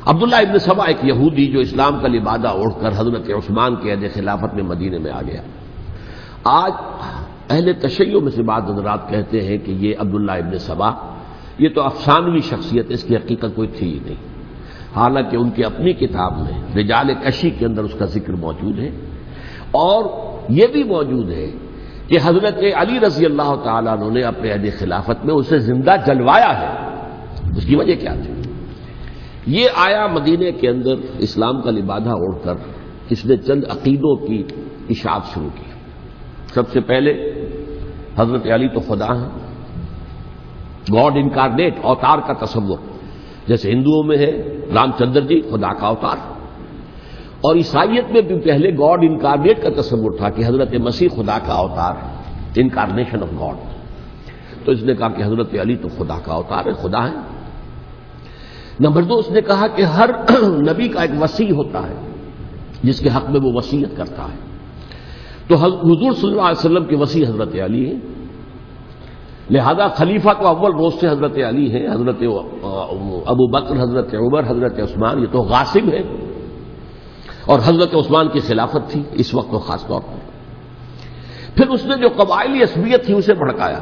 عبداللہ ابن سبا ایک یہودی جو اسلام کا لبادہ اوڑھ کر حضرت عثمان کے عہد خلافت میں مدینے میں آ گیا. آج اہل تشیع میں سے بعض حضرات کہتے ہیں کہ یہ عبداللہ ابن سبا یہ تو افسانوی شخصیت، اس کی حقیقت کوئی تھی ہی نہیں، حالانکہ ان کی اپنی کتاب میں رجال کشی کے اندر اس کا ذکر موجود ہے. اور یہ بھی موجود ہے کہ حضرت علی رضی اللہ تعالیٰ عنہ نے اپنے عہد خلافت میں اسے زندہ جلوایا ہے. اس کی وجہ کیا تھی؟ یہ آیا مدینے کے اندر اسلام کا لبادہ اوڑھ کر اس نے چند عقیدوں کی اشاعت شروع کی. سب سے پہلے حضرت علی تو خدا ہیں، گاڈ انکارنیٹ، اوتار کا تصور، جیسے ہندوؤں میں ہے رام چندر جی خدا کا اوتار، اور عیسائیت میں بھی پہلے گاڈ انکارنیٹ کا تصور تھا کہ حضرت مسیح خدا کا اوتار ہے، انکارنیشن آف گاڈ. تو اس نے کہا کہ حضرت علی تو خدا کا اوتار ہے، خدا ہے. نمبر 2، اس نے کہا کہ ہر نبی کا ایک وصی ہوتا ہے جس کے حق میں وہ وصیت کرتا ہے. تو حضور صلی اللہ علیہ وسلم کے وصی حضرت علی ہیں، لہذا خلیفہ تو اول روز سے حضرت علی ہیں. حضرت ابو بکر، حضرت عمر، حضرت عثمان یہ تو غاصب ہیں، اور حضرت عثمان کی خلافت تھی اس وقت تو خاص طور پر. پھر اس نے جو قبائلی عصبیت تھی اسے بھڑکایا.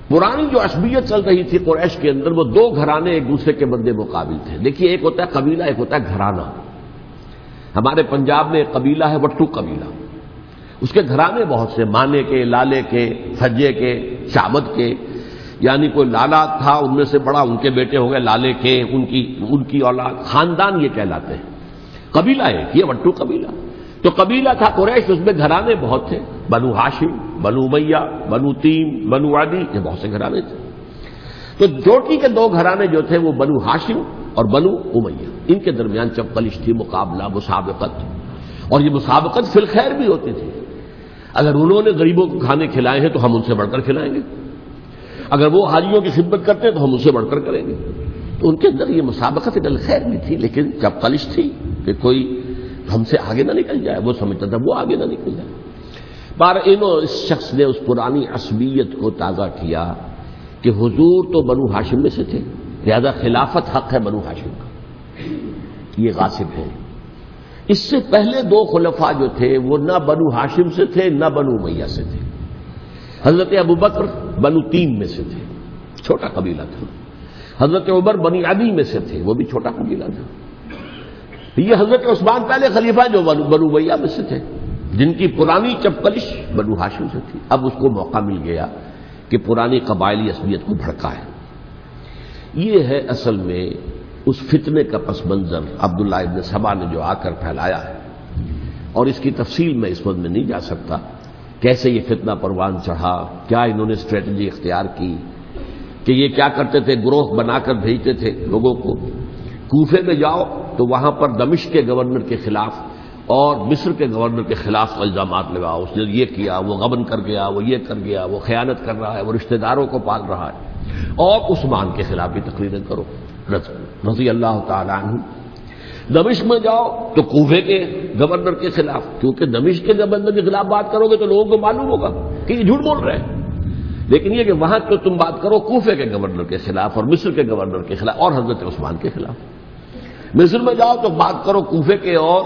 پرانی جو عصبیت چل رہی تھی قریش کے اندر، وہ دو گھرانے ایک دوسرے کے بندے مقابل تھے. دیکھیے، ایک ہوتا ہے قبیلہ، ایک ہوتا ہے گھرانہ. ہمارے پنجاب میں ایک قبیلہ ہے وٹو قبیلہ، اس کے گھرانے بہت سے، مانے کے، لالے کے، سجے کے، شامد کے، یعنی کوئی لالا تھا ان میں سے بڑا، ان کے بیٹے ہو گئے لالے کے، ان کی اولاد، خاندان یہ کہلاتے ہیں. قبیلہ ایک، یہ وٹو قبیلہ. تو قبیلہ تھا قریش، اس میں گھرانے بہت تھے، بنو ہاشم، بنو امیہ، بنو تیم، بنو عدی، یہ بہت سے گھرانے تھے. تو چوٹی کے دو گھرانے جو تھے وہ بنو ہاشم اور بنو امیہ، ان کے درمیان چپقلش تھی، مقابلہ، مسابقت. اور یہ مسابقت فی الخیر بھی ہوتی تھی. اگر انہوں نے غریبوں کو کھانے کھلائے ہیں تو ہم ان سے بڑھ کر کھلائیں گے، اگر وہ حاجیوں کی خدمت کرتے ہیں تو ہم ان سے بڑھ کر کریں گے. تو ان کے اندر یہ مسابقت فی الخیر بھی تھی، لیکن چپقلش تھی کہ کوئی ہم سے آگے نہ نکل جائے. وہ سمجھتا تھا وہ آگے نہ نکل جائے. اس شخص نے اس پرانی عصبیت کو تازہ کیا کہ حضور تو بنو ہاشم میں سے تھے، لہذا خلافت حق ہے بنو ہاشم کا، یہ غاصب ہے. اس سے پہلے دو خلفاء جو تھے وہ نہ بنو ہاشم سے تھے نہ بنو امیہ سے تھے. حضرت ابو بکر بنو تیم میں سے تھے، چھوٹا قبیلہ تھا. حضرت عمر بنی عدی میں سے تھے، وہ بھی چھوٹا قبیلہ تھا. یہ حضرت عثمان پہلے خلیفہ جو بنو امیہ میں سے تھے، جن کی پرانی چپقلش بنو ہاشم سے تھی. اب اس کو موقع مل گیا کہ پرانی قبائلی عصبیت کو بھڑکائے. یہ ہے اصل میں اس فتنے کا پس منظر عبداللہ ابن سبا نے جو آ کر پھیلایا ہے. اور اس کی تفصیل میں اس وقت میں نہیں جا سکتا، کیسے یہ فتنہ پروان چڑھا، کیا انہوں نے اسٹریٹجی اختیار کی. کہ یہ کیا کرتے تھے، گروہ بنا کر بھیجتے تھے لوگوں کو، کوفے میں جاؤ تو وہاں پر دمشق کے گورنر کے خلاف اور مصر کے گورنر کے خلاف الزامات لگاؤ، اس نے یہ کیا، وہ غبن کر گیا، وہ یہ کر گیا، وہ خیانت کر رہا ہے، وہ رشتہ داروں کو پال رہا ہے. اور عثمان کے خلاف بھی تقریریں کرو رضی اللہ تعالی عنہ. دمشق میں جاؤ تو کوفے کے گورنر کے خلاف، کیونکہ دمشق کے گورنر کے خلاف بات کرو گے تو لوگوں کو معلوم ہوگا کہ یہ جھوٹ بول رہے ہیں. لیکن یہ کہ وہاں تو تم بات کرو کوفے کے گورنر کے خلاف اور مصر کے گورنر کے خلاف اور حضرت عثمان کے خلاف. مصر میں جاؤ تو بات کرو کوفے کے اور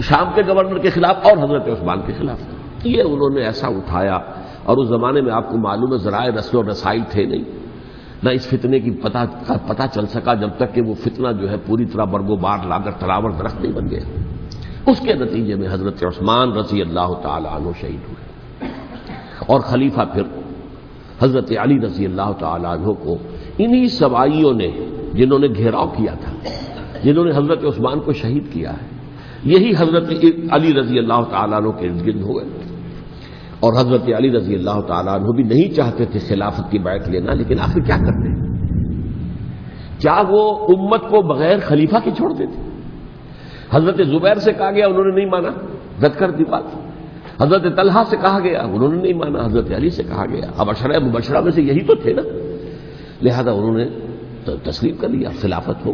شام کے گورنر کے خلاف اور حضرت عثمان کے خلاف. یہ انہوں نے ایسا اٹھایا. اور اس زمانے میں آپ کو معلوم ہے ذرائع رسل و رسائل تھے نہیں، نہ اس فتنے کی پتہ چل سکا جب تک کہ وہ فتنہ جو ہے پوری طرح برگ و بار لا کر تراور درخت نہیں بن گیا. اس کے نتیجے میں حضرت عثمان رضی اللہ تعالی عنہ شہید ہوئے، اور خلیفہ پھر حضرت علی رضی اللہ تعالی عنہ کو انہی سوائیوں نے، جنہوں نے گھیراؤ کیا تھا، جنہوں نے حضرت عثمان کو شہید کیا ہے، یہی حضرت علی رضی اللہ تعالیٰ عنہ کے ارد گرد ہوئے. اور حضرت علی رضی اللہ تعالیٰ عنہ بھی نہیں چاہتے تھے خلافت کی بیعت لینا، لیکن آخر کیا کرتے؟ کیا وہ امت کو بغیر خلیفہ کے چھوڑ دیتے؟ حضرت زبیر سے کہا گیا، انہوں نے نہیں مانا، رد کر دی بات. حضرت طلحہ سے کہا گیا، انہوں نے نہیں مانا. حضرت علی سے کہا گیا، اب عشرہ مبشرہ میں سے یہی تو تھے نا، لہذا انہوں نے تسلیم کر لیا، خلافت ہو.